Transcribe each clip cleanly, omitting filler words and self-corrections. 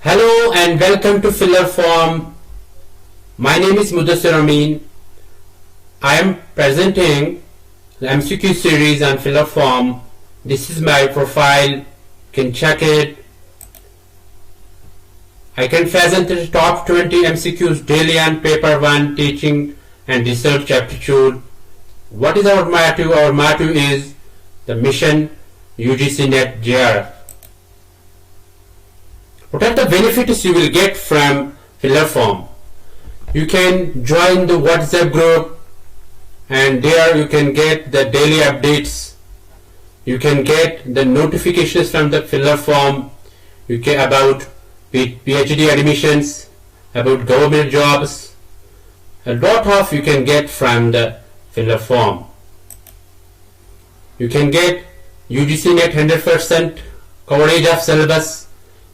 Hello and welcome to Filler Form. My name is Mudassir Amin. I am presenting the MCQ series on Filler Form. This is my profile. You can check it. I can present the top 20 MCQs daily on Paper 1 Teaching and Research Aptitude. What is our motto? Our motto is the mission UGC NET JRF. What are the benefits you will get from Filler Form? You can join the WhatsApp group and there you can get the daily updates. You can get the notifications from the Filler Form about PhD admissions, about government jobs. A lot of you can get from the Filler Form. You can get UGC NET 100% coverage of syllabus.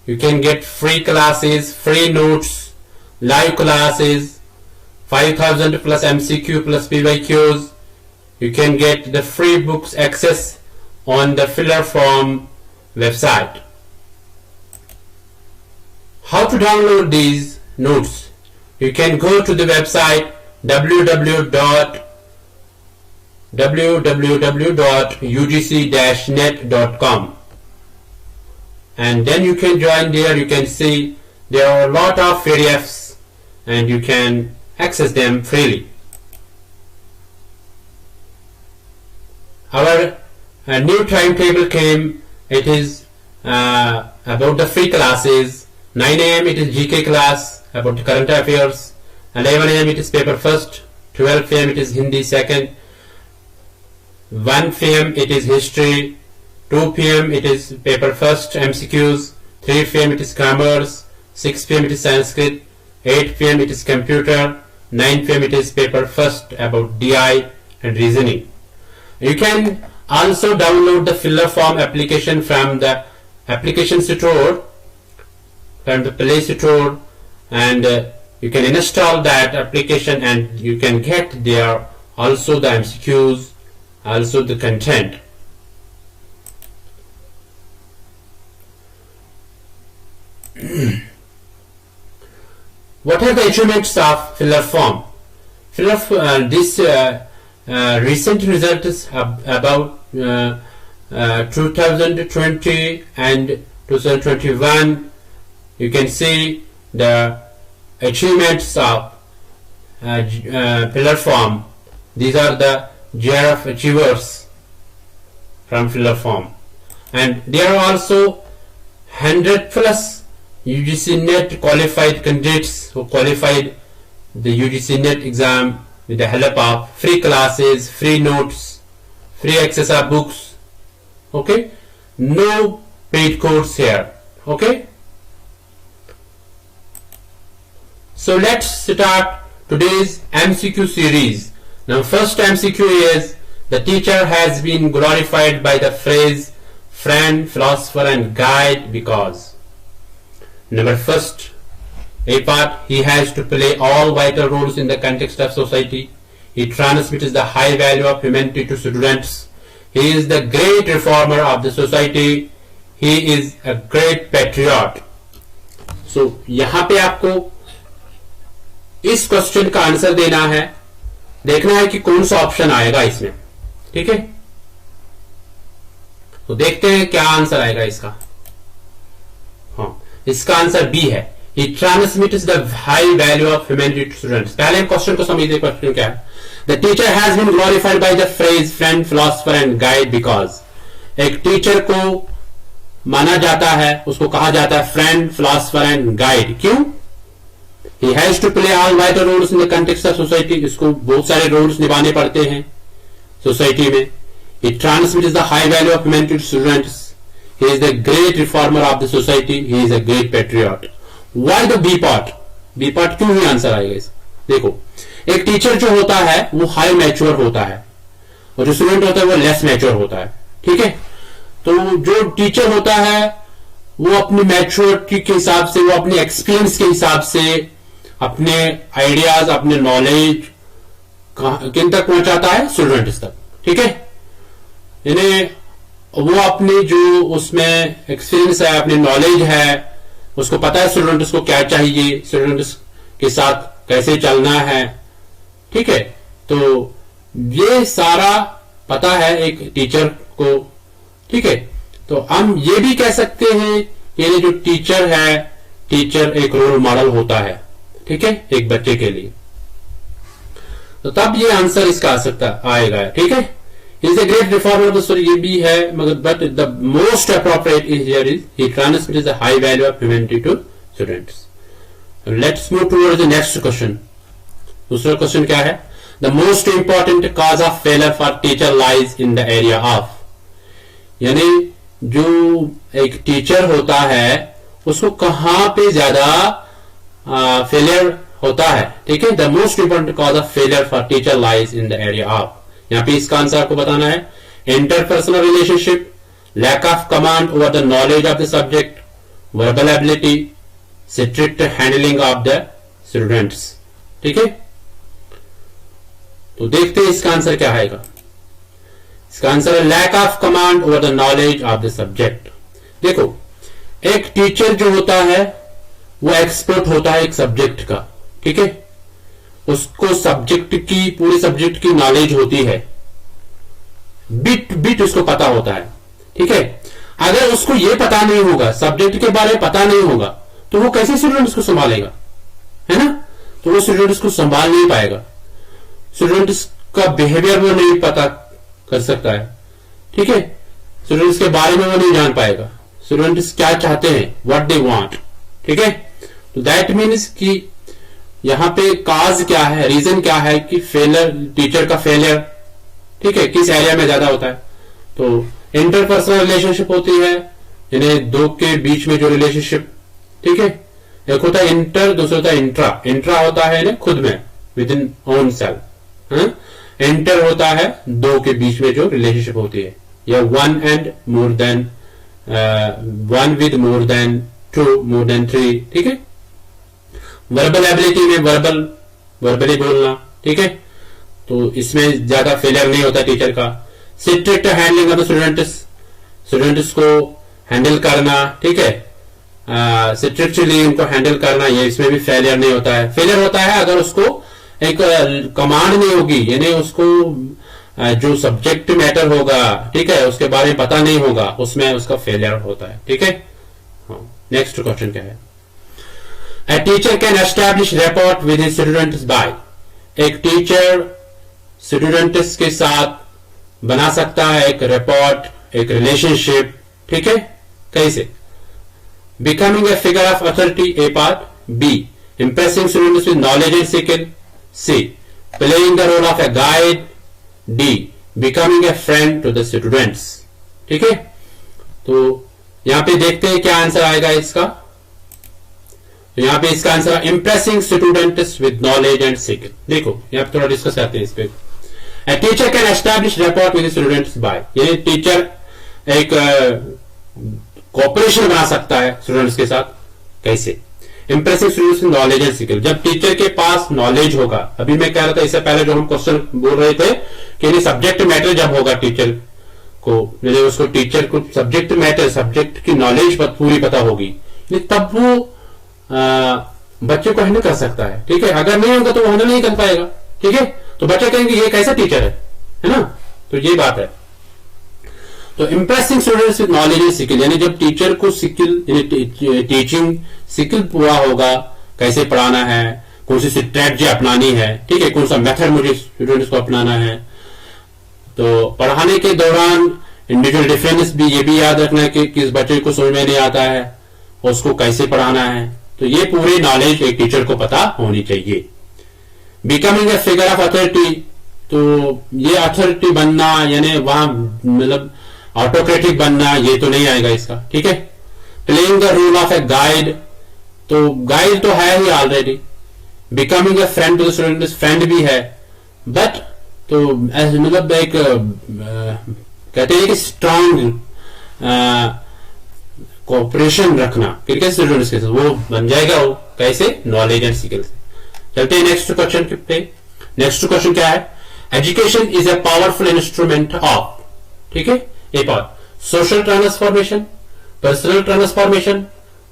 You can get free classes, free notes, live classes, 5000 plus MCQ plus PYQs. You can get the free books access on the Filler Form website. How to download these notes? You can go to the website www.ugc-net.com. and then you can join there. You can see there are a lot of PDFs and you can access them freely. Our new timetable came. It is about the free classes. 9 a.m. it is GK class about the current affairs. 11 a.m. it is paper first. 12 p.m. it is Hindi second. 1 p.m. it is history. 2 p.m. it is paper first MCQs, 3 p.m. it is commerce, 6 p.m. it is Sanskrit, 8 p.m. it is computer, 9 p.m. it is paper first about DI and reasoning. You can also download the Filler Form application from the application store, from the Play Store, and you can install that application and you can get there also the MCQs, also the content. What are the achievements of Filler Form? This recent result is about 2020 and 2021. You can see the achievements of Filler Form. These are the JRF achievers from Filler Form, and there are also 100 plus UGC NET qualified candidates who qualified the UGC NET exam with the help of free classes, free notes, free access of books. Okay, no paid course here. Okay, so let's start today's MCQ series. Now first MCQ is: the teacher has been glorified by the phrase friend, philosopher and guide because. Number first, A part, he has to play all vital roles in the context of society. He transmits the high value of humanity to students. He is the great reformer of the society. He is a great patriot. So, यहाँ पे आपको इस question का answer देना है. देखना है कि कौन सा ऑप्शन आएगा इसमें. ठीक है, तो देखते हैं क्या आंसर आएगा इसका. हाँ, इसका आंसर बी है. He transmits the high value of humanity to students. पहले हम क्वेश्चन को समझिए. क्वेश्चन क्या है? The teacher has been glorified by the phrase friend, philosopher and guide because. एक टीचर को माना जाता है, उसको कहा जाता है फ्रेंड, फिलोसोफर एंड गाइड. क्यों? He has to play all vital roles in the context of society. इसको बहुत सारे रोल्स निभाने पड़ते हैं सोसाइटी में. He transmits the high value of humanity to students. He is the great reformer of the society. He is a great patriot. Why the B part? B part क्यों ही answer आएगा इस? देखो, एक teacher जो होता है वो हाई मैच्योर होता है और जो स्टूडेंट होता है वो लेस मैच्योर होता है. ठीक है, तो जो टीचर होता है वो अपनी मैच्योरिटी के हिसाब से, वो अपने एक्सपीरियंस के हिसाब से अपने आइडियाज, अपने नॉलेज किन तक पहुंचाता है? स्टूडेंट्स तक. ठीक है, इन्हें वो अपनी जो उसमें एक्सपीरियंस है, अपनी नॉलेज है, उसको पता है स्टूडेंट्स को क्या चाहिए, स्टूडेंट्स के साथ कैसे चलना है, ठीक है। तो ये सारा पता है एक टीचर को, ठीक है। तो हम ये भी कह सकते हैं ये जो टीचर है, टीचर एक रोल मॉडल होता है, ठीक है, एक बच्चे के लिए। तो तब ये आंसर इसका आ सकता आएगा, ठीक है। Is a great reformer of the story, ये भी है, मगर but the most appropriate is here is he transmits the high value of humanity to students. Let's move towards the next question. दूसरा क्वेश्चन क्या है? The most important cause of failure for teacher lies in the area of, यानी जो एक teacher होता है उसको कहां पे ज्यादा फेलियर होता है, ठीक है। The most important cause of failure for teacher lies in the area of, यहां पे इसका आंसर आपको बताना है interpersonal relationship, lack of command over the knowledge of the subject, verbal ability, strict handling of the students, ठीक है। तो देखते हैं इसका आंसर क्या आएगा। इसका आंसर है lack of command over the knowledge of the subject. देखो, एक टीचर जो होता है वो एक्सपर्ट होता है एक सब्जेक्ट का, ठीक है। उसको सब्जेक्ट की, पूरे सब्जेक्ट की नॉलेज होती है, बिट बिट उसको पता होता है, ठीक है। अगर उसको ये पता नहीं होगा, सब्जेक्ट के बारे में पता नहीं होगा, तो वो कैसे स्टूडेंट्स को संभालेगा, है ना। तो वो स्टूडेंट्स को संभाल नहीं पाएगा, स्टूडेंट्स का बिहेवियर वो नहीं पता कर सकता है, ठीक है। स्टूडेंट्स के बारे में वो नहीं जान पाएगा, स्टूडेंट्स क्या चाहते हैं, व्हाट दे वांट, ठीक है। तो दैट मीन्स कि यहां पे काज क्या है, रीजन क्या है कि फेलियर, टीचर का फेलियर, ठीक है, किस एरिया में ज्यादा होता है। तो इंटरपर्सनल रिलेशनशिप होती है, यानी दो के बीच में जो रिलेशनशिप, ठीक है। एक होता है इंटर, दूसरा होता है इंट्रा। इंट्रा होता है खुद में, with in own self. Inter होता है दो के बीच में जो रिलेशनशिप होती है, या one and more than, one with more than two, more than three, ठीक है। वर्बल एबिलिटी में वर्बली बोलना, ठीक है। तो इसमें ज्यादा फेलियर नहीं होता टीचर का। स्ट्रिक्ट हैंडलिंग ऑफ स्टूडेंट्स को हैंडल करना, ठीक है, स्ट्रिक्टली उनको हैंडल करना, ये इसमें भी फेलियर नहीं होता है। फेलियर होता है अगर उसको एक कमांड नहीं होगी, यानी उसको जो सब्जेक्ट मैटर होगा, ठीक है, उसके बारे में पता नहीं होगा, उसमें उसका फेलियर होता है, ठीक है। नेक्स्ट क्वेश्चन क्या है? A teacher can establish rapport with his students by, एक टीचर स्टूडेंट्स के साथ बना सकता है एक रेपोर्ट, एक रिलेशनशिप, ठीक है। कैसे? Becoming a figure of authority, A part. B, impressing students with knowledge and skill. C, playing the role of a guide. D, becoming a friend to the students, ठीक है। तो यहां पे देखते हैं क्या आंसर आएगा इसका। तो यहां पे इसका आंसर है impressing students with knowledge and skill. देखो यहां पे थोड़ा डिस्कस करते हैं इस पे। A teacher can establish rapport with students by, यानी टीचर एक कोऑपरेशन बना सकता है स्टूडेंट्स के साथ। कैसे? Impressing students with knowledge and skill, जब टीचर के पास नॉलेज होगा। अभी मैं कह रहा था इससे पहले जो हम क्वेश्चन बोल रहे थे कि सब्जेक्ट मैटर जब होगा टीचर को, उसको टीचर को सब्जेक्ट मैटर, सब्जेक्ट की नॉलेज पूरी पता होगी, तब वो बच्चे को हैंडल कर सकता है, ठीक है। अगर नहीं होगा तो वो हैंडल नहीं कर पाएगा, ठीक है। तो बच्चे कहेंगे ये कैसा टीचर है ना। तो ये बात है। तो impressing students with knowledge and skill, यानी जब टीचर को स्किल, टीचिंग स्किल पूरा होगा, कैसे पढ़ाना है, कौन सी स्ट्रेटजी अपनानी है, ठीक है, कौन सा मेथड मुझे स्टूडेंट्स को अपनाना है। तो पढ़ाने के दौरान इंडिविजुअल डिफरेंस भी, ये भी याद रखना है कि किस बच्चे को समझ में नहीं आता है, उसको कैसे पढ़ाना है। तो ये पूरी नॉलेज एक टीचर को पता होनी चाहिए। Becoming a figure of authority, तो ये अथॉरिटी बनना, यानी वहां मतलब ऑटोक्रेटिक बनना, ये तो नहीं आएगा इसका, ठीक है। Playing the role of a guide, तो गाइड तो है ही already. Becoming a friend to the student, friend भी है, बट तो मतलब एक कहते हैं कि स्ट्रांग कोऑपरेशन रखना किसके स्टूडेंट्स के साथ, वो बन जाएगा। वो कैसे? नॉलेज एंड स्किल से। चलते हैं नेक्स्ट क्वेश्चन पे। नेक्स्ट क्वेश्चन क्या है? Education is a powerful instrument of, ठीक है, a part social transformation, personal transformation,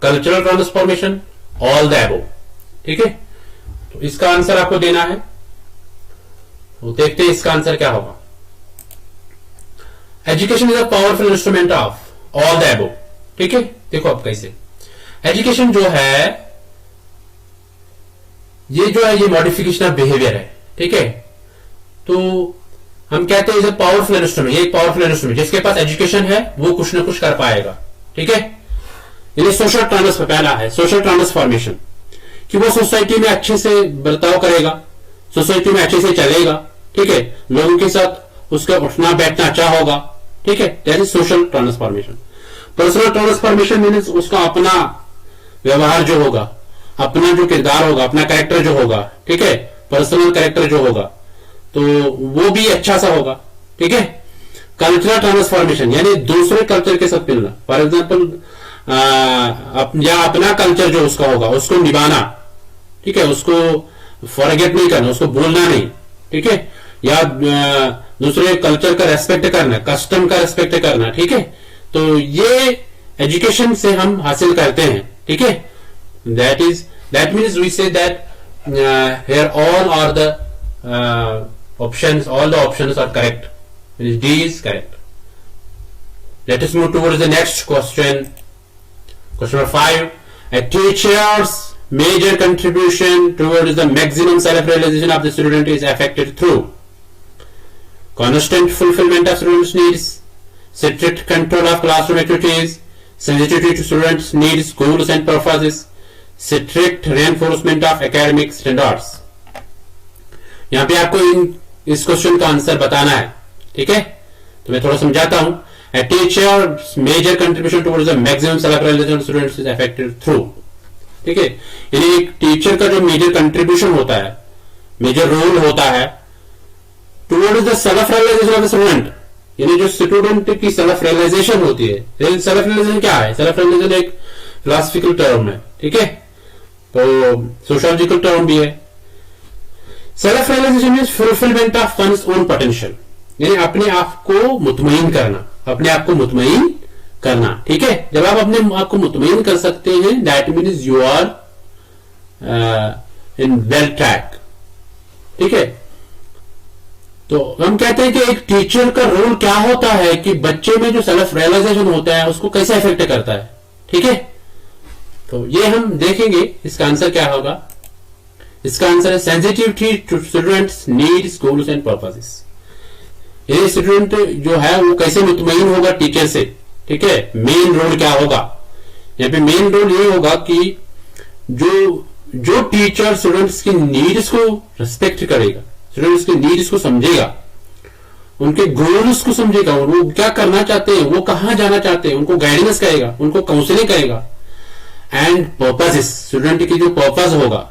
cultural transformation, all the above. ठीक है, तो इसका आंसर आपको देना है। तो देखते हैं इसका आंसर क्या होगा। Education is a powerful instrument of all the above. ठीक है, देखो अब कैसे एजुकेशन जो है ये मॉडिफिकेशन ऑफ बिहेवियर है। ठीक है, तो हम कहते हैं इज अ पावरफुल इंस्ट्रूमेंट, ये एक पावरफुल इंस्ट्रूमेंट, जिसके पास एजुकेशन है वो कुछ ना कुछ कर पाएगा। ठीक है, यानी सोशल ट्रांसफर पहला है, सोशल ट्रांसफॉर्मेशन, कि वो सोसाइटी में अच्छे से बर्ताव करेगा, सोसाइटी में अच्छे से चलेगा। ठीक है, लोगों के साथ उसका उठना बैठना अच्छा होगा। ठीक है, that is social transformation. Personal transformation means उसका अपना व्यवहार जो होगा, अपना जो किरदार होगा, अपना कैरेक्टर जो होगा। ठीक है, पर्सनल कैरेक्टर जो होगा तो वो भी अच्छा सा होगा। ठीक है, कल्चरल ट्रांसफॉर्मेशन यानी दूसरे कल्चर के साथ मिलना, फॉर एग्जाम्पल या अपना कल्चर जो उसका होगा उसको निभाना। ठीक है, उसको फॉरगेट नहीं करना, उसको भूलना नहीं। ठीक है, या दूसरे कल्चर का रेस्पेक्ट करना, कस्टम का रेस्पेक्ट करना। ठीक है, तो ये एजुकेशन से हम हासिल करते हैं। ठीक है, that means we say that here all are the options, all the options are correct. D is correct. Let us move towards the next question. Question number 5. A teacher's major contribution towards the maximum self-realization of the student is affected through constant fulfillment of students' needs, strict control of classroom activities, sensitivity to students' needs, goals and purposes, strict reinforcement of academic standards. यहां पे आपको इस question का answer बताना है। ठीक है, तो मैं थोड़ा समझाता हूं। A teacher's major contribution towards the maximum self-realization of students is affected through. ठीक है, यानी एक टीचर का जो मेजर कंट्रीब्यूशन होता है, मेजर रोल होता है towards the self realization of the student, यानी जो स्टूडेंट की सेल्फ रियलाइजेशन होती है। सेल्फ रियलाइजेशन क्या है? सेल्फ रियलाइजेशन एक फिलोसफिकल टर्म है। ठीक है, तो सोशियोलॉजिकल टर्म भी है। Self realization means fulfillment of one's own potential, यानी अपने आप को मुतमईन करना, अपने आप को मुतमईन करना। ठीक है, जब आप अपने आप को मुतमईन कर सकते हैं that means you are in well track. ठीक है, तो हम कहते हैं कि एक टीचर का रोल क्या होता है कि बच्चे में जो सेल्फ रियलाइजेशन होता है उसको कैसे इफेक्ट करता है। ठीक है, तो ये हम देखेंगे इसका आंसर क्या होगा। इसका आंसर है sensitivity to students needs, goals and purposes. ये स्टूडेंट जो है वो कैसे मुतमईन होगा टीचर से। ठीक है, मेन रोल क्या होगा यहाँ पे? मेन रोल ये होगा कि जो टीचर स्टूडेंट्स की नीड्स को रिस्पेक्ट करेगा, स्टूडेंट्स की नीड्स को समझेगा, उनके गोल्स को समझेगा, वो क्या करना चाहते हैं, वो कहां जाना चाहते हैं, उनको गाइडेंस करेगा, उनको काउंसलिंग करेगा। एंड पर्पस, स्टूडेंट की जो पर्पस होगा,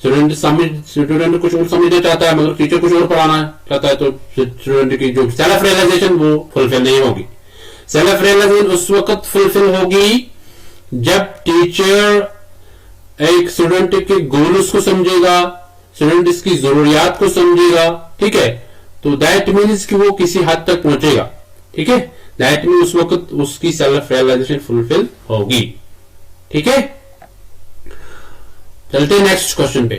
स्टूडेंट कुछ और समझना चाहता है मगर टीचर कुछ और पढ़ाना चाहता है, तो स्टूडेंट की जो सेल्फ रियलाइजेशन वो फुलफिल नहीं होगी। सेल्फ रियलाइजेशन उस वक्त फुलफिल होगी जब टीचर एक स्टूडेंट के गोल्स को समझेगा, स्टूडेंट इसकी जरूरियात को समझेगा। ठीक है, तो दैट मीन्स कि वो किसी हद तक पहुंचेगा। ठीक है, दैट मीन उस वक्त उसकी सेल्फ रियलाइजेशन फुलफिल होगी। ठीक है, चलते हैं नेक्स्ट क्वेश्चन पे।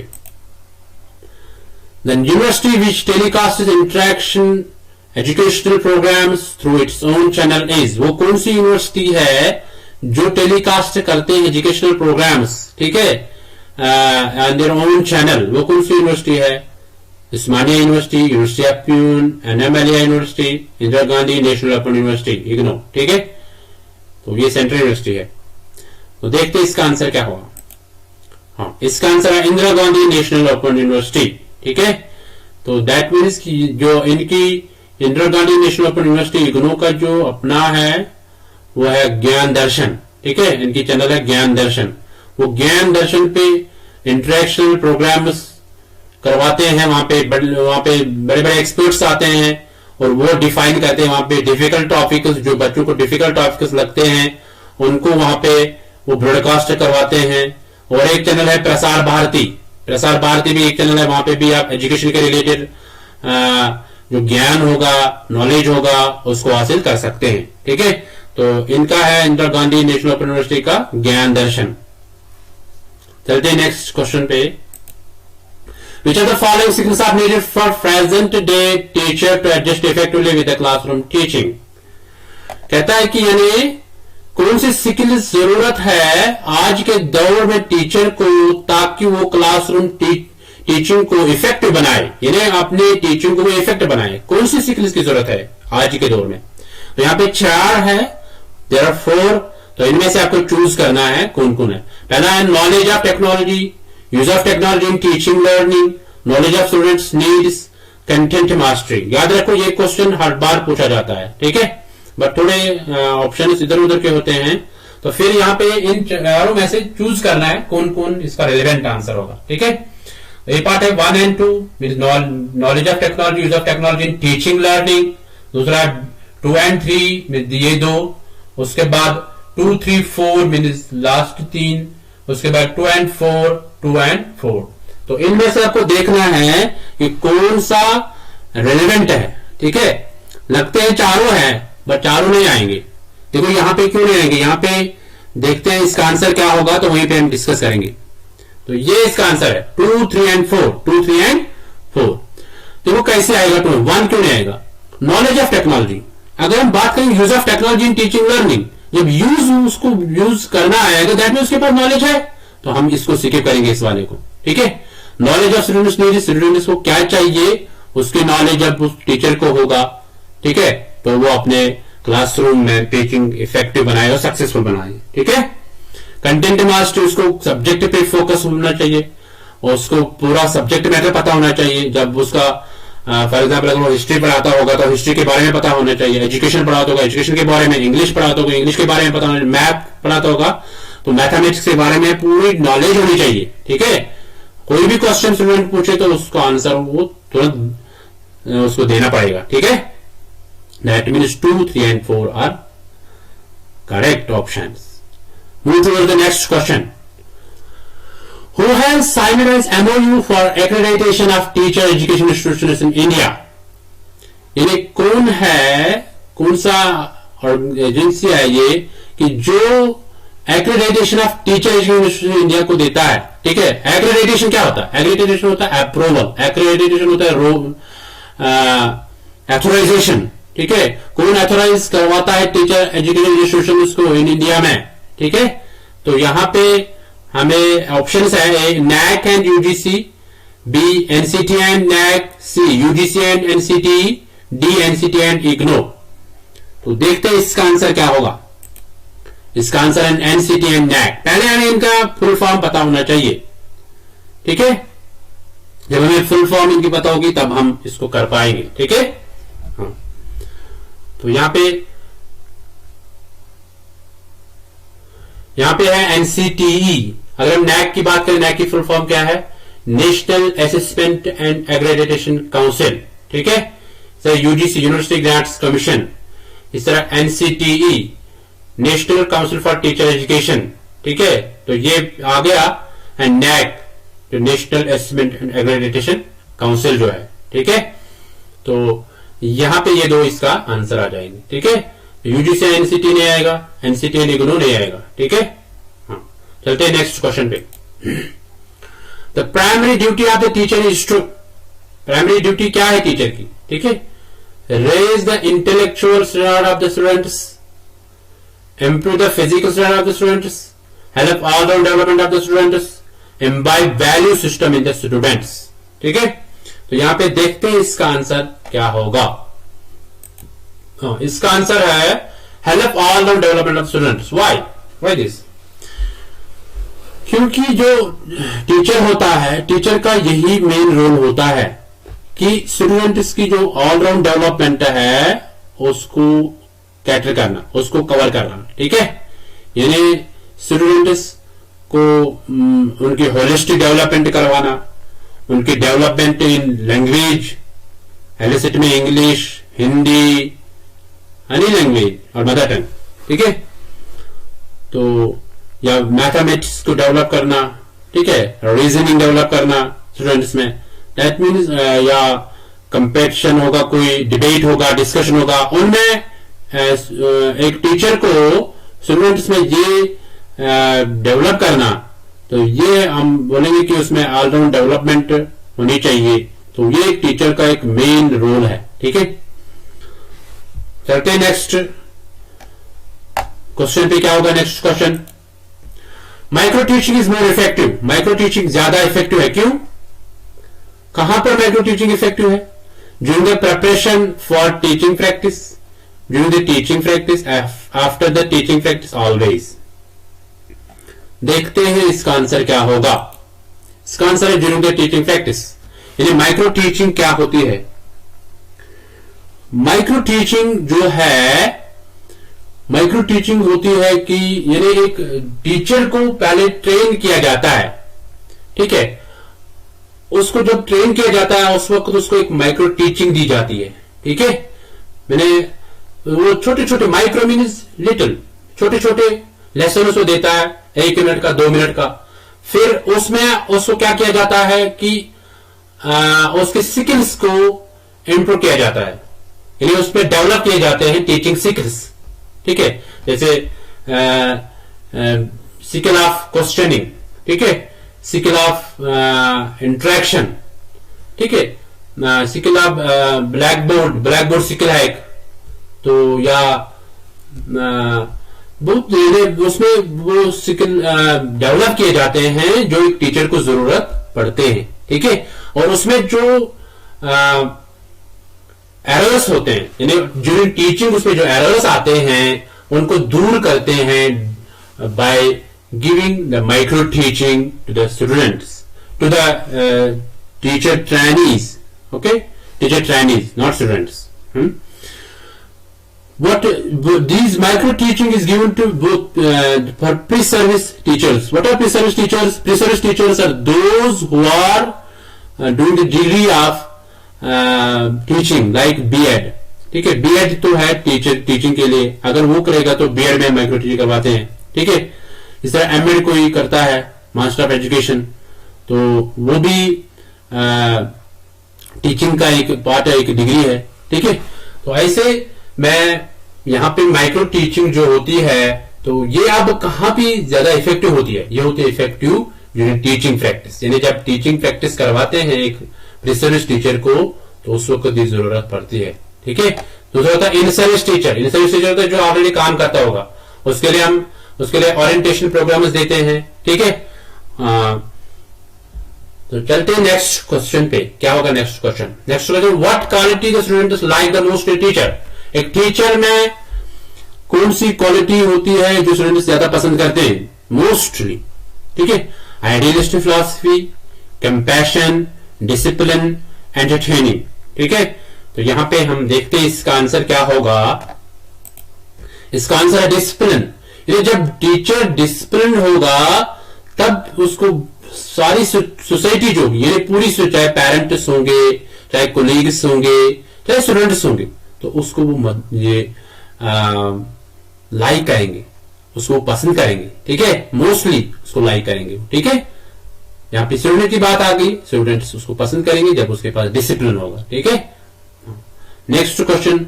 The university which telecast interaction educational programmes through its own channel is, वो कौन सी यूनिवर्सिटी है जो टेलीकास्ट करते हैं एजुकेशनल प्रोग्राम्स। ठीक है, एंड देयर ओन चैनल, वो कौन सी यूनिवर्सिटी है? Osmania University, University of Pune, NMLA University, Indira Gandhi National Open University, IGNOU. ठीक है, तो ये सेंट्रल यूनिवर्सिटी है। तो देखते हैं इसका आंसर क्या होगा। हाँ, इसका आंसर है Indira Gandhi National Open university. ठीक है, तो दैट मीन्स कि जो इनकी Indira Gandhi National Open University IGNOU का जो अपना है वो है ज्ञान दर्शन। ठीक है, इनकी चैनल है ज्ञान दर्शन। वो ज्ञान दर्शन पे इंटरेक्शनल प्रोग्राम्स करवाते हैं, वहां पे बड़े बड़े एक्सपर्ट्स आते हैं और वो डिफाइन करते हैं वहां पे डिफिकल्ट टॉपिक्स, जो बच्चों को डिफिकल्ट टॉपिक्स लगते हैं उनको वहां पे वो ब्रॉडकास्ट करवाते हैं। और एक चैनल है प्रसार भारती, प्रसार भारती भी एक चैनल है, वहां पे भी आप एजुकेशन के रिलेटेड जो ज्ञान होगा, नॉलेज होगा, उसको हासिल कर सकते हैं। ठीक है, तो तो इनका है Indira Gandhi National Open university का ज्ञान दर्शन। चलते हैं नेक्स्ट क्वेश्चन पे। Which of the following skills are needed for present day teacher to adjust effectively with the classroom teaching? कहता है कि यानी कौन सी स्किल जरूरत है आज के दौर में टीचर को, ताकि वो क्लासरूम टीचिंग को इफेक्टिव बनाए, यानी अपने टीचिंग को इफेक्टिव बनाए। कौन सी स्किल्स की जरूरत है आज के दौर में? तो यहाँ पे 4 है, देयर आर 4। तो इनमें से आपको चूज करना है कौन कौन है। पहला है knowledge of technology, use of technology in teaching learning, knowledge of students needs, content mastery. याद रखो ये क्वेश्चन हर बार पूछा जाता है, ठीक है, बट थोड़े ऑप्शन इधर उधर के होते हैं। तो फिर यहाँ पे इन चारों में से चूज करना है कौन कौन इसका रेलेवेंट आंसर होगा, ठीक है। ये पार्ट है 1 and 2 mean knowledge of technology, use of technology in teaching learning. दूसरा 2 and 3 मीन ये 2। उसके बाद 2, 3, 4 मीन लास्ट 3। उसके बाद 2 and 4। तो इनमें से आपको देखना है कि कौन सा रेलेवेंट है, ठीक है। लगते हैं चारों हैं बट चारों नहीं आएंगे। देखो यहाँ पे क्यों नहीं आएंगे, यहाँ पे देखते हैं इसका आंसर क्या होगा, तो वहीं पे हम डिस्कस करेंगे। तो ये इसका आंसर है 2, 3 and 4। 2, 3 and 4। देखो कैसे आएगा 2, 1 क्यों नहीं आएगा? नॉलेज ऑफ टेक्नोलॉजी, अगर हम बात करें use of technology in teaching learning, जब उसको यूज करना आएगा दैट मीन उसके पास नॉलेज है, तो हम इसको स्किप करेंगे इस वाले को, ठीक है। Knowledge of students needs, students को क्या चाहिए उसकी नॉलेज जब उस टीचर को होगा, ठीक है, तो वो अपने क्लासरूम में टीचिंग इफेक्टिव बनाएगा, सक्सेसफुल बनाएगा, ठीक है। कंटेंट मास्टर, उसको सब्जेक्ट पे फोकस होना चाहिए और उसको पूरा सब्जेक्ट मैटर पता होना चाहिए। जब उसका फॉर एग्जाम्पल अगर वो हिस्ट्री पढ़ाता होगा तो हिस्ट्री के बारे में पता होना चाहिए, एजुकेशन पढ़ाता होगा एजुकेशन के बारे में, इंग्लिश पढ़ाता होगा इंग्लिश के बारे में पता होना, मैथ पढ़ाता होगा तो मैथमेटिक्स के बारे में पूरी नॉलेज होनी चाहिए, ठीक है। कोई भी क्वेश्चन स्टूडेंट पूछे तो उसका आंसर वो तुरंत उसको देना पड़ेगा, ठीक है। That means 2, 3 and 4 are correct options. Move towards the next question. Who has signed as MOU for accreditation of teacher education institutions in India? यानी कौन है, कौन सा एजेंसी है ये कि जो accreditation of teacher education institution India को देता है, ठीक है। एक्रेडिटेशन क्या होता है? एक्रेडिटेशन होता है अप्रूवल, एक्रेडिटेशन होता है ऑथोराइजेशन, ठीक है। कौन ऑथोराइज करवाता है टीचर एजुकेशन इंस्टीट्यूशन को इन इंडिया में, ठीक है। तो यहां पे हमें ऑप्शंस है A NAAC and UGC, B NCT and NAAC, C UGC and NCT, D NCT and IGNOU. तो देखते हैं इसका आंसर क्या होगा। इसका आंसर है एनसीटी एंड नैक। पहले हमें इनका फुल फॉर्म पता होना चाहिए, ठीक है। जब हमें फुल फॉर्म इनकी पता होगी तब हम इसको कर पाएंगे, ठीक है। हाँ। तो यहां पे है एनसीटीई। अगर हम नैक की बात करें, नैक की फुल फॉर्म क्या है? National assessment and accreditation council, ठीक है। Sir UGC university grants commission, इस तरह NCTE national council for teacher education, ठीक है। तो ये आ गया एंड नैक जो national assessment and accreditation council जो है, ठीक है। तो यहां पे ये दो इसका आंसर आ जाएंगे, ठीक है। यूजीसी एनसीटी नहीं आएगा, एनसीटी एंड इग्नो नहीं आएगा, ठीक है। हाँ, चलते हैं नेक्स्ट क्वेश्चन पे। The primary duty of the teacher is to, primary duty क्या है टीचर की, ठीक है। Raise the intellectual standard of the students, improve the physical standard of the students, help all round development of the students, imbibe value system in the students, ठीक है। तो यहां पे देखते हैं इसका आंसर क्या होगा। इसका आंसर है help all round development of students. Why this? क्योंकि जो टीचर होता है, टीचर का यही मेन रोल होता है कि स्टूडेंट्स की जो ऑल राउंड डेवलपमेंट है उसको कैटर करना, उसको कवर करना, ठीक है। यानी स्टूडेंट्स को उनकी होलिस्टिक डेवलपमेंट करवाना, उनकी डेवलपमेंट इन लैंग्वेज, एलिसिट में इंग्लिश, हिंदी, एनी लैंग्वेज और मदर टंग, ठीक है। तो या मैथमेटिक्स को डेवलप करना, ठीक है, रीजनिंग डेवलप करना स्टूडेंट्स में, दैट मीन्स या कंपेटिशन होगा, कोई डिबेट होगा, डिस्कशन होगा, उनमें एक टीचर को स्टूडेंट्स में ये डेवलप करना, तो ये हम बोलेंगे कि उसमें ऑलराउंड डेवलपमेंट होनी चाहिए। तो ये एक टीचर का एक मेन रोल है। ठीक है, चलते हैं नेक्स्ट क्वेश्चन पे। क्या होगा next question? Micro teaching is more effective. Micro teaching ज्यादा इफेक्टिव है, क्यों? कहां पर माइक्रो टीचिंग इफेक्टिव है? During the preparation for teaching practice, during the teaching practice, after the teaching practice, always. देखते हैं इसका आंसर क्या होगा। इसका आंसर है ड्यूरिंग द टीचिंग प्रैक्टिस। यानी माइक्रो टीचिंग क्या होती है? माइक्रो टीचिंग जो है, माइक्रो टीचिंग होती है कि यानी एक टीचर को पहले ट्रेन किया जाता है। ठीक है, उसको जब ट्रेन किया जाता है उस वक्त उसको एक माइक्रो टीचिंग दी जाती है। ठीक है, मैंने वो छोटे छोटे, माइक्रो मीन्स लिटिल, छोटे छोटे लेसन उसको देता है, 1 मिनट का, 2 मिनट का। फिर उसमें उसको क्या किया जाता है कि उसके स्किल्स को इंप्रूव किया जाता है, यानी उसमें डेवलप किए जाते हैं टीचिंग स्किल्स। ठीक है, जैसे स्किल ऑफ क्वेश्चनिंग, ठीक है, स्किल ऑफ इंटरेक्शन, ठीक है, skill of black board skill है एक, तो या उसमें वो स्किल डेवलप किए जाते हैं जो एक टीचर को जरूरत पड़ते हैं। ठीक है, और उसमें जो एरर्स होते हैं, यानी ड्यूरिंग टीचिंग उसमें जो एरर्स आते हैं उनको दूर करते हैं by giving the micro teaching to the students, to the teacher trainees. Okay, teacher trainees, not students. What these micro teaching is given to both for pre-service teachers. What are pre-service teachers? Pre-service teachers are those who are doing the degree of teaching, like BEd. ठीक है, BEd तो है teacher teaching के लिए, अगर वो करेगा तो बीएड में माइक्रो टीचिंग करवाते हैं। ठीक है, इस तरह एमएड कोई करता है, मास्टर ऑफ एजुकेशन, तो वो भी टीचिंग का एक पार्ट है, एक डिग्री है। ठीक है, तो ऐसे मैं यहां पे माइक्रो टीचिंग जो होती है, तो ये अब कहां पे ज्यादा इफेक्टिव होती है? ये होती है इफेक्टिव ड्यूरिंग टीचिंग प्रैक्टिस, यानी जब टीचिंग प्रैक्टिस करवाते हैं एक रिसर्च टीचर को, तो उस वक्त की जरूरत पड़ती है। ठीक है, दूसरा होता है in service teacher. In service teacher होता है जो ऑलरेडी काम करता होगा, उसके लिए ओरिएंटेशन प्रोग्राम्स देते हैं। ठीक है, तो चलते हैं नेक्स्ट क्वेश्चन पे। क्या होगा next question? Next question, what quality the students like the most in teacher. एक टीचर में कौन सी क्वालिटी होती है जो स्टूडेंट्स ज्यादा पसंद करते हैं? मोस्टली। ठीक है, idealistic philosophy, compassion, discipline, entertaining. ठीक है, तो यहां पे हम देखते हैं इसका आंसर क्या होगा। इसका आंसर है डिसिप्लिन। ये जब टीचर डिसिप्लिन होगा तब उसको सारी सोसाइटी जो ये पूरी, चाहे पेरेंट्स होंगे, चाहे कोलीग्स होंगे, चाहे स्टूडेंट्स होंगे, तो उसको वो ये लाइक करेंगे, उसको पसंद करेंगे। ठीक है, मोस्टली उसको लाइक करेंगे। ठीक है, यहां पे स्टूडेंट की बात आ गई, स्टूडेंट्स उसको पसंद करेंगे जब उसके पास डिसिप्लिन होगा। ठीक है, next question,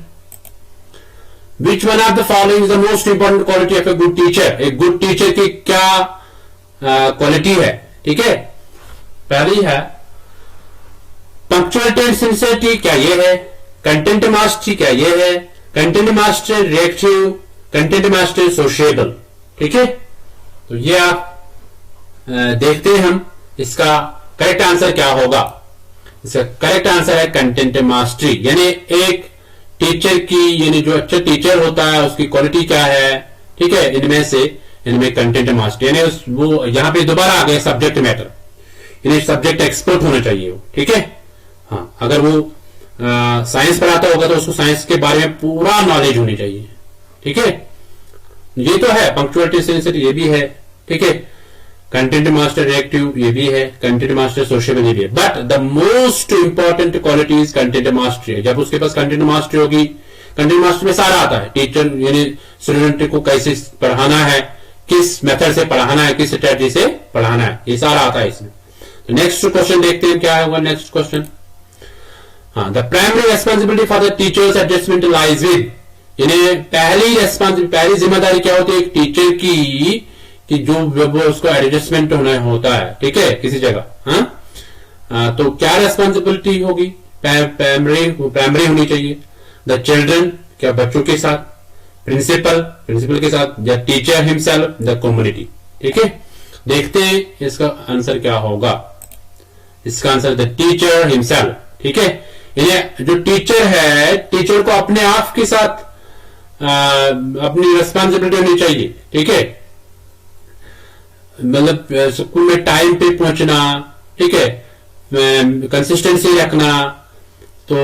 which one of the following is the most important quality of a good teacher. एक गुड टीचर की क्या क्वालिटी है? ठीक है, पहली है पंक्चुअलिटी एंड सिंसियरिटी, क्या ये है? कंटेंट मास्टरी, क्या ये है? Content master reactive, content master sociable. ठीक है, तो ये आप देखते हैं हम इसका करेक्ट आंसर क्या होगा। इसका करेक्ट आंसर है कंटेंट मास्टरी, यानी एक टीचर की, यानी जो अच्छा टीचर होता है उसकी क्वालिटी क्या है? ठीक है, इनमें कंटेंट मास्टरी, यानी वो यहां पे दोबारा आ गया सब्जेक्ट मैटर, यानी सब्जेक्ट एक्सपर्ट होना चाहिए वो। ठीक है, हाँ, अगर वो साइंस पढ़ाता होगा तो उसको साइंस के बारे में पूरा नॉलेज होनी चाहिए। ठीक है, ये तो है पंक्चुअलिटी सिंसियरिटी, ये भी है। ठीक है, कंटेंट मास्टर रिएक्टिव, ये भी है। कंटेंट मास्टर सोशल, ये भी है। But the most important quality is content mastery. जब उसके पास कंटेंट मास्टरी होगी, कंटेंट मास्टर में सारा आता है, टीचर यानी स्टूडेंट को कैसे पढ़ाना है, किस मेथड से पढ़ाना है, किस स्ट्रेटजी से पढ़ाना है, ये सारा आता है इसमें। तो नेक्स्ट क्वेश्चन देखते हैं क्या होगा। नेक्स्ट क्वेश्चन, हाँ, the primary responsibility for the teachers adjustment lies with. यानी पहली जिम्मेदारी क्या होती है एक टीचर की, कि जो वो उसको एडजस्टमेंट होना होता है, ठीक है, किसी जगह। तो क्या रेस्पॉन्सिबिलिटी होगी? प्राइमरी होनी चाहिए। द चिल्ड्रन, क्या बच्चों के साथ, प्रिंसिपल के साथ, the teacher himself, the community. ठीक है, देखते हैं इसका आंसर क्या होगा। इसका आंसर द टीचर हिमसेल्फ। ठीक है, यानी जो टीचर है, टीचर को अपने आप के साथ अपनी रिस्पॉन्सिबिलिटी होनी चाहिए। ठीक है, मतलब स्कूल में टाइम पे पहुंचना, ठीक है, कंसिस्टेंसी रखना, तो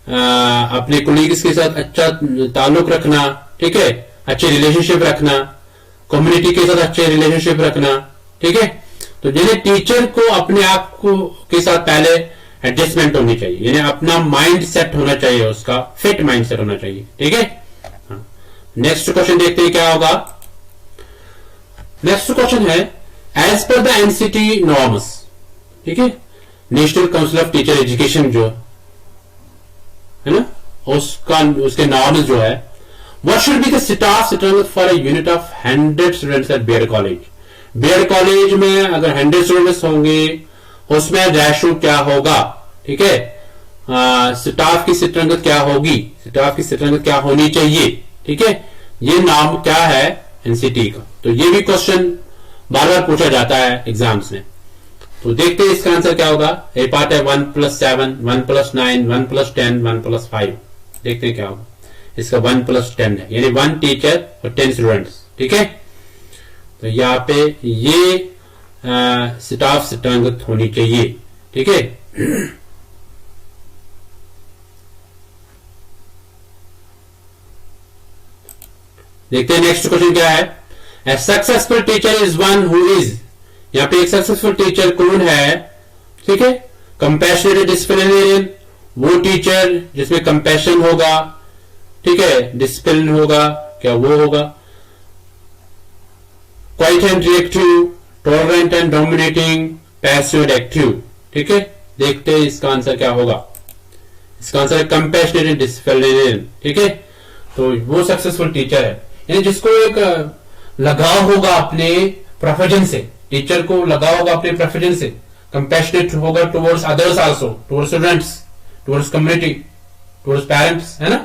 अपने कोलीग्स के साथ अच्छा ताल्लुक रखना, ठीक है, अच्छे रिलेशनशिप रखना, कम्युनिटी के साथ अच्छे रिलेशनशिप रखना। ठीक है, तो जैसे टीचर को अपने आप को के साथ पहले एडजस्टमेंट होनी चाहिए, यानी अपना माइंड सेट होना चाहिए, उसका फिट माइंड सेट होना चाहिए। ठीक है, नेक्स्ट क्वेश्चन देखते हैं क्या होगा। नेक्स्ट क्वेश्चन है as per the NCT norms, ठीक है, national council of teacher education जो है ना, उसके नॉर्म्स जो है, what should be the staff strength for a unit of 100 students at BEd college. BEd college में अगर 100 स्टूडेंट्स होंगे, उसमें रेशो क्या होगा? ठीक है, स्टाफ की स्ट्रेंथ क्या होगी, स्टाफ की स्ट्रेंथ क्या होनी चाहिए। ठीक है, ये नाम क्या है एनसीटी का, तो ये भी क्वेश्चन बार बार पूछा जाता है एग्जाम्स में। तो देखते हैं इसका आंसर क्या होगा। ए पार्ट है 1 + 7, 1 + 9, 1 + 10, 1 + 5। देखते हैं क्या होगा। इसका 1 + 10 है, यानी 1 टीचर और 10 स्टूडेंट्स। ठीक है, तो यहाँ पे ये स्टाफ स्ट्रेंथ होनी चाहिए। ठीक है, देखते हैं नेक्स्ट क्वेश्चन क्या है। ए successful teacher is one who is, यहां पे एक सक्सेसफुल टीचर कौन है? ठीक है, कंपैशनेट डिसिप्लिनरियन, वो टीचर जिसमें कंपैशन होगा, ठीक है, डिसिप्लिन होगा, क्या वो होगा? Quiet and reactive, tolerant and dominating, passive and active. ठीक है, देखते हैं इसका आंसर क्या होगा। इसका आंसर है कंपैशनेट एंड डिसिप्लिनरियन। ठीक है, तो वो सक्सेसफुल टीचर है, यानी जिसको एक लगाव होगा अपने प्रोफेशन से, टीचर को लगाव होगा अपने प्रोफेशन से, कंपैशनेट होगा towards others also, towards students, towards community, towards parents, है ना,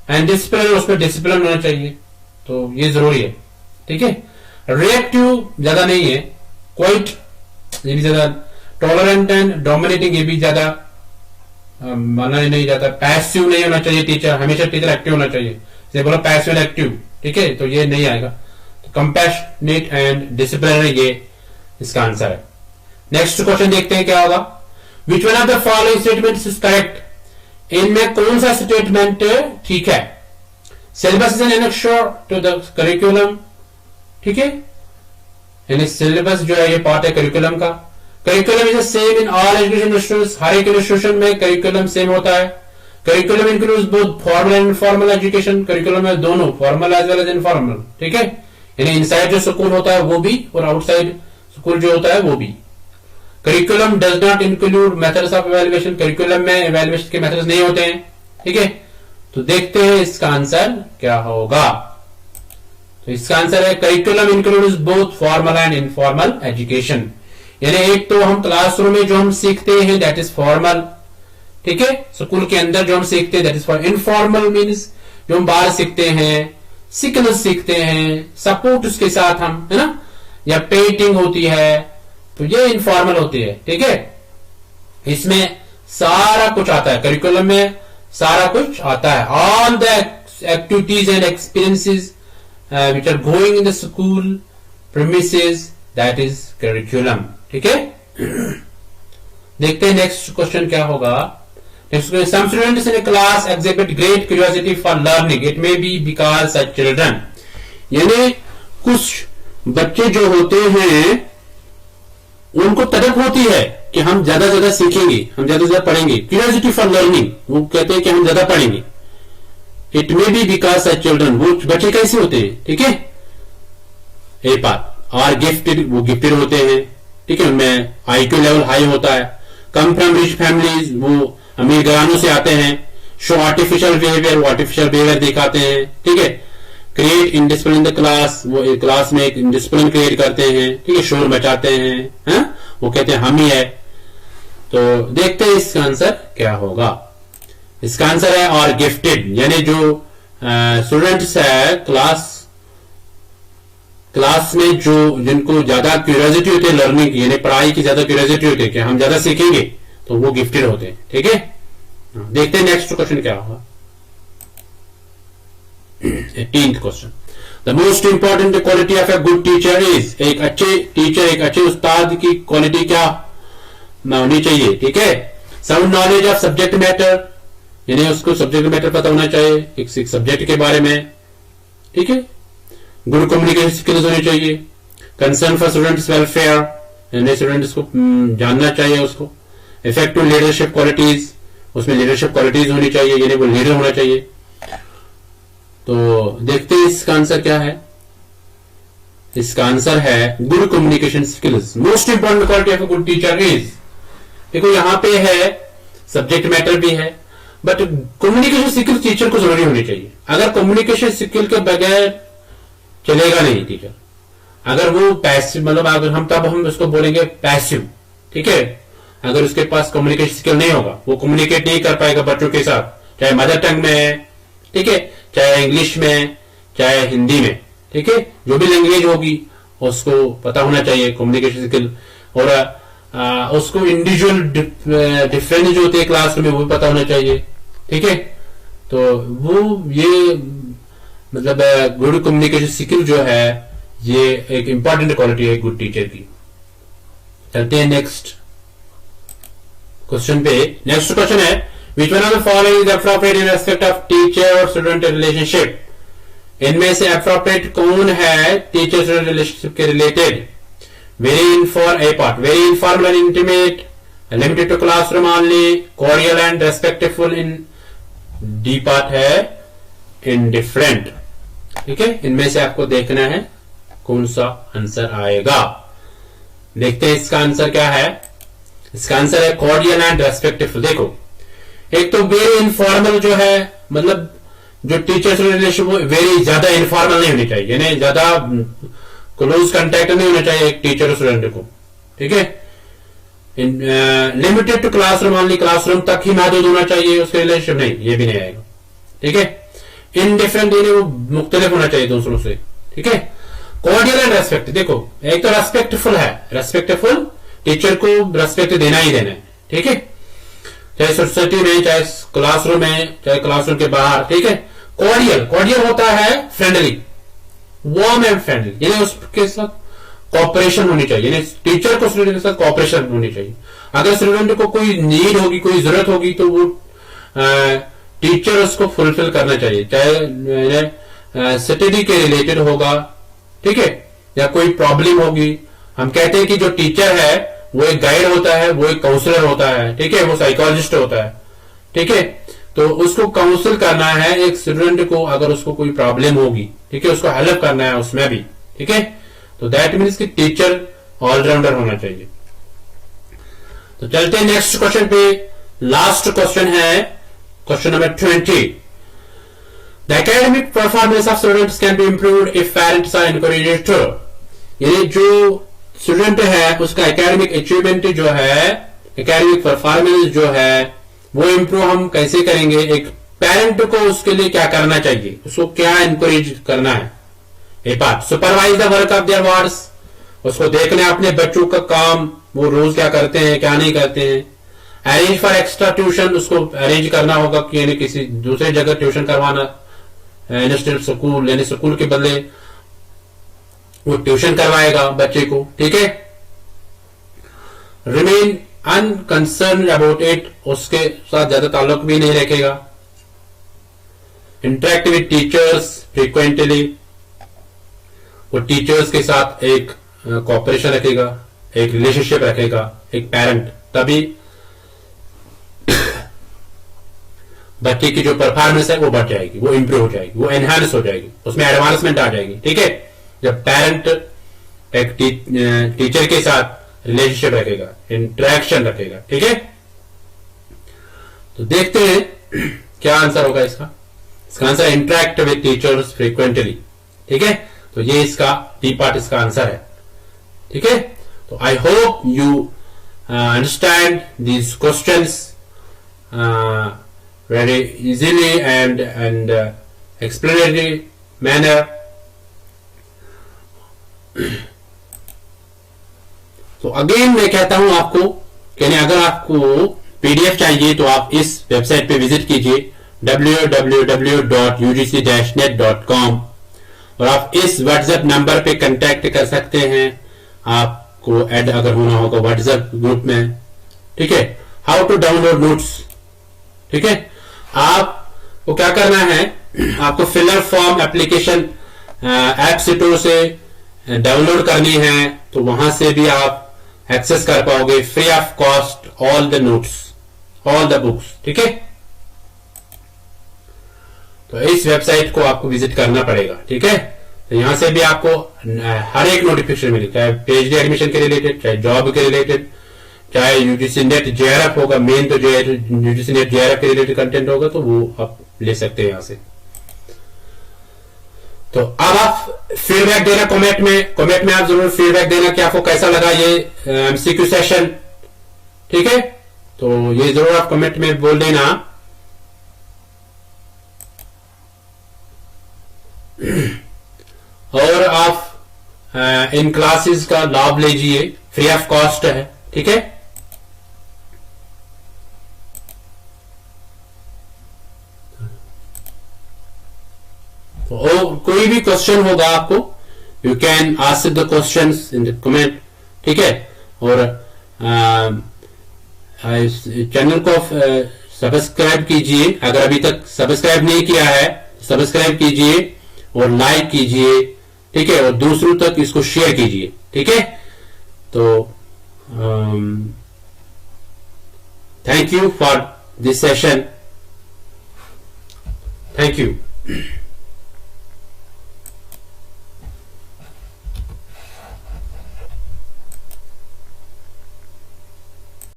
एंड डिसिप्लिन, उसमें डिसिप्लिन होना चाहिए, तो ये जरूरी है। ठीक है, रिएक्टिव ज्यादा नहीं है, क्वाइट ये भी ज्यादा, टॉलरेंट एंड डोमिनेटिंग ये भी ज्यादा माना नहीं जाता, पैसिव नहीं होना चाहिए टीचर, हमेशा टीचर एक्टिव होना चाहिए, जैसे बोला पैसिव एंड एक्टिव। ठीक है, तो ये नहीं आएगा, तो कंपैशनेट एंड डिसिप्लिनरी ये इसका आंसर है। नेक्स्ट क्वेश्चन देखते हैं क्या होगा। विच one of the following statements is correct, इनमें कौन सा स्टेटमेंट ठीक है? Syllabus is an annexure to the curriculum. ठीक है, यानी सिलेबस जो है ये पार्ट है करिकुलम का। Curriculum is same in all education institutes, हर एक इंस्टीट्यूशन में करिकुलम सेम होता है। Curriculum includes both formal and informal education, curriculum है दोनों, formal as well as informal. ठीक है, यानी इनसाइड जो स्कूल होता है वो भी, और आउटसाइड स्कूल जो होता है वो भी। Curriculum does not include methods of evaluation, curriculum में इवैल्यूएशन के मेथड्स नहीं होते हैं। ठीक है, तो देखते हैं इसका आंसर क्या होगा। तो इसका आंसर है curriculum includes both formal and informal education, यानी एक तो हम क्लासरूम में जो हम सीखते हैं दैट इज फॉर्मल, ठीक है, स्कूल के अंदर जो हम सीखते हैं that is for informal, means जो हम बाहर सीखते हैं, सिकनेस सीखते हैं, सपोर्ट उसके साथ हम, है ना, या पेंटिंग होती है, तो ये इनफॉर्मल होती है। ठीक है, इसमें सारा कुछ आता है, करिकुलम में सारा कुछ आता है। All the activities and experiences which are going in the school premises, that is curriculum. ठीक है, देखते हैं नेक्स्ट क्वेश्चन क्या होगा। Next question, some students in a class exhibit great curiosity for learning. It may be because such children, यानी कुछ बच्चे जो होते हैं उनको तड़प होती है कि हम ज्यादा ज्यादा सीखेंगे, हम ज्यादा ज्यादा पढ़ेंगे, क्यूरियोसिटी फॉर लर्निंग, वो कहते हैं कि हम ज्यादा पढ़ेंगे। It may be because such children, वो बच्चे कैसे होते हैं? ठीक है, ए पार्ट आर गिफ्टेड, वो गिफ्टेड होते हैं। ठीक है, उनमें आईक्यू लेवल हाई होता है। कम फ्रॉम रिच फैमिलीज, वो अमीर घरानों से आते हैं। शो आर्टिफिशियल बिहेवियर, वो आर्टिफिशियल बिहेवियर दिखाते हैं, ठीक है। Create indiscipline in the class, वो क्लास में एक इनडिसिप्लिन क्रिएट करते हैं, ठीक है, शोर मचाते हैं, है? वो कहते हैं हम ही है। तो देखते हैं इसका आंसर क्या होगा। इसका आंसर है और गिफ्टेड, यानी जो स्टूडेंट्स है क्लास में जो जिनको ज्यादा क्यूरियोसिटी होती है लर्निंग की, यानी पढ़ाई की ज्यादा क्यूरियोसिटी होती है कि हम ज्यादा सीखेंगे, तो वो गिफ्टेड होते हैं, ठीक है। देखते हैं नेक्स्ट क्वेश्चन क्या होगा। 18th question, the most important quality of a good teacher is, एक अच्छे टीचर, एक अच्छे उस्ताद की क्वालिटी क्या होनी चाहिए, ठीक है। Sound knowledge of subject matter, यानी उसको सब्जेक्ट मैटर पता होना चाहिए, एक सब्जेक्ट के बारे में, ठीक है। गुड कम्युनिकेशन स्किल्स होनी चाहिए। कंसर्न फॉर स्टूडेंट्स वेलफेयर, यानी स्टूडेंट्स को जानना चाहिए उसको। इफेक्टिव लीडरशिप क्वालिटीज, उसमें लीडरशिप क्वालिटीज होनी चाहिए, यानी वो लीडर होना चाहिए। तो देखते हैं इसका आंसर क्या है। इसका आंसर है good communication skills. Most important quality of a good teacher is, देखो यहां पे है सब्जेक्ट मैटर भी है, बट कम्युनिकेशन स्किल टीचर को जरूरी होनी चाहिए। अगर कम्युनिकेशन स्किल के बगैर चलेगा नहीं टीचर, अगर वो पैसिव, मतलब अगर हम उसको बोलेंगे पैसिव, ठीक है। अगर उसके पास कम्युनिकेशन स्किल नहीं होगा, वो कम्युनिकेट नहीं कर पाएगा बच्चों के साथ, चाहे मदर टंग में है, ठीक है, चाहे इंग्लिश में, चाहे हिंदी में, ठीक है, जो भी लैंग्वेज होगी उसको पता होना चाहिए कम्युनिकेशन स्किल। और उसको इंडिविजुअल डिफरेंस जो होते हैं क्लासरूम में वो भी पता होना चाहिए, ठीक है। तो वो ये मतलब गुड कम्युनिकेशन स्किल जो है ये एक इंपॉर्टेंट क्वालिटी है गुड टीचर की। चलते हैं नेक्स्ट क्वेश्चन पे। नेक्स्ट क्वेश्चन है which one of the following is appropriate in respect of teacher और स्टूडेंट रिलेशनशिप। इनमें से एप्रोप्रिएट कौन है टीचर स्टूडेंट रिलेशनशिप के related. Very informal and intimate, limited to classroom only, cordial and respectful. In D part है indifferent, ठीक है। इनमें से आपको देखना है कौन सा आंसर आएगा। देखते हैं इसका आंसर क्या है। इसका आंसर है कॉर्डियल एंड रेस्पेक्टफुल। देखो एक तो वेरी इनफॉर्मल जो है, मतलब जो टीचर से रिलेशन वो वेरी ज्यादा इनफॉर्मल नहीं होनी चाहिए, यानी ज्यादा क्लोज कांटेक्ट नहीं होना चाहिए एक टीचर और स्टूडेंट को, ठीक है। Limited to classroom only, classroom तक ही महदूद होना चाहिए, उसके रिलेशन नहीं, ये भी नहीं आएगा, ठीक है। इनडिफरेंट, यानी वो मुख्तलिफ होना चाहिए दूसरों से, ठीक है। कॉर्डियल एंड रेस्पेक्ट, देखो एक तो रेस्पेक्टफुल है, रेस्पेक्टफुल टीचर को रेस्पेक्ट देना ही देना है, ठीक है, चाहे सोसाइटी में, चाहे क्लासरूम में, चाहे क्लासरूम के बाहर, ठीक है। कॉर्डियल होता है फ्रेंडली, वार्म एंड फ्रेंडली, यानी उसके साथ कॉपरेशन होनी चाहिए, यानी टीचर को स्टूडेंट के साथ कॉपरेशन होनी चाहिए। अगर स्टूडेंट को कोई नीड होगी, कोई जरूरत होगी, तो वो टीचर उसको फुलफिल करना चाहिए, चाहे स्टडी के रिलेटेड होगा, ठीक है, या कोई प्रॉब्लम होगी। हम कहते हैं कि जो टीचर है वो एक गाइड होता है, वो एक काउंसलर होता है, ठीक है, वो साइकोलॉजिस्ट होता है, ठीक है। तो उसको काउंसिल करना है एक स्टूडेंट को, अगर उसको कोई प्रॉब्लम होगी, ठीक है, उसको हेल्प करना है उसमें भी, ठीक है। तो दैट मीन्स कि टीचर ऑलराउंडर होना चाहिए। तो चलते हैं नेक्स्ट क्वेश्चन पे। लास्ट क्वेश्चन है question number 20। The academic performance of students can be improved if parents are encouraged to, यानी जो स्टूडेंट है उसका एकेडमिक अचीवमेंट जो है, एकेडमिक परफॉर्मेंस जो है वो इंप्रूव हम कैसे करेंगे। एक पेरेंट को उसके लिए क्या करना चाहिए, उसको क्या एनकरेज करना है। A part, supervise the work of their wards, उसको देखना है अपने बच्चों का काम, वो रोज क्या करते हैं क्या नहीं करते हैं। अरेंज फॉर एक्स्ट्रा ट्यूशन, उसको अरेंज करना होगा कि यानी किसी दूसरे जगह ट्यूशन करवाना, इंस्टीट्यूट स्कूल, यानी स्कूल के बदले वो ट्यूशन करवाएगा बच्चे को, ठीक है। रिमेन अनकंसर्न अबाउट इट, उसके साथ ज्यादा ताल्लुक भी नहीं रखेगा। इंटरेक्ट विद टीचर्स फ्रीक्वेंटली, वो टीचर्स के साथ एक कॉपरेशन रखेगा, एक रिलेशनशिप रखेगा एक पेरेंट, तभी बच्चे की जो परफॉर्मेंस है वो बढ़ जाएगी, वो इंप्रूव हो जाएगी, वो एनहांस हो जाएगी, उसमें एडवांसमेंट आ जाएगी, ठीक है। जब पेरेंट एक टीचर के साथ रिलेशनशिप रखेगा, इंटरेक्शन रखेगा, ठीक है। तो देखते हैं क्या आंसर होगा इसका? इसका answer interact with teachers frequently. ठीक है, तो ये इसका डी पार्ट इसका आंसर है। ठीक है, तो I hope you understand these questions very easily and explanatory manner. तो अगेन मैं कहता हूं आपको कि अगर आपको पीडीएफ चाहिए तो आप इस वेबसाइट पे विजिट कीजिए www.ugc-net.com और आप इस व्हाट्सएप नंबर पे कांटेक्ट कर सकते हैं, आपको ऐड अगर होना होगा व्हाट्सएप ग्रुप में। ठीक है, हाउ टू डाउनलोड नोट्स। ठीक है, आपको क्या करना है, आपको filler form application app store से डाउनलोड करनी है, तो वहां से भी आप एक्सेस कर पाओगे free of cost all the notes, all the books. ठीक है, तो इस वेबसाइट को आपको विजिट करना पड़ेगा। ठीक है, तो यहां से भी आपको हर एक नोटिफिकेशन मिले, चाहे पीएचडी एडमिशन के रिलेटेड, चाहे जॉब के रिलेटेड, चाहे यूजीसी नेट जेआरएफ होगा, मेन तो यूजीसी नेट जेआरएफ के रिलेटेड कंटेंट होगा, तो वो आप ले सकते हैं यहां से। तो अब आप फीडबैक देना कमेंट में आप जरूर फीडबैक देना कि आपको कैसा लगा ये एमसीक्यू सेशन। ठीक है, तो ये जरूर आप कमेंट में बोल देना। और आप इन क्लासेस का लाभ लीजिए, फ्री ऑफ कॉस्ट है। ठीक है, तो कोई भी क्वेश्चन होगा आपको, you can ask the questions in the comment. ठीक है, और चैनल को सब्सक्राइब कीजिए, अगर अभी तक सब्सक्राइब नहीं किया है सब्सक्राइब कीजिए और लाइक कीजिए। ठीक है, और दूसरों तक इसको शेयर कीजिए। ठीक है, तो thank you for this session. Thank you.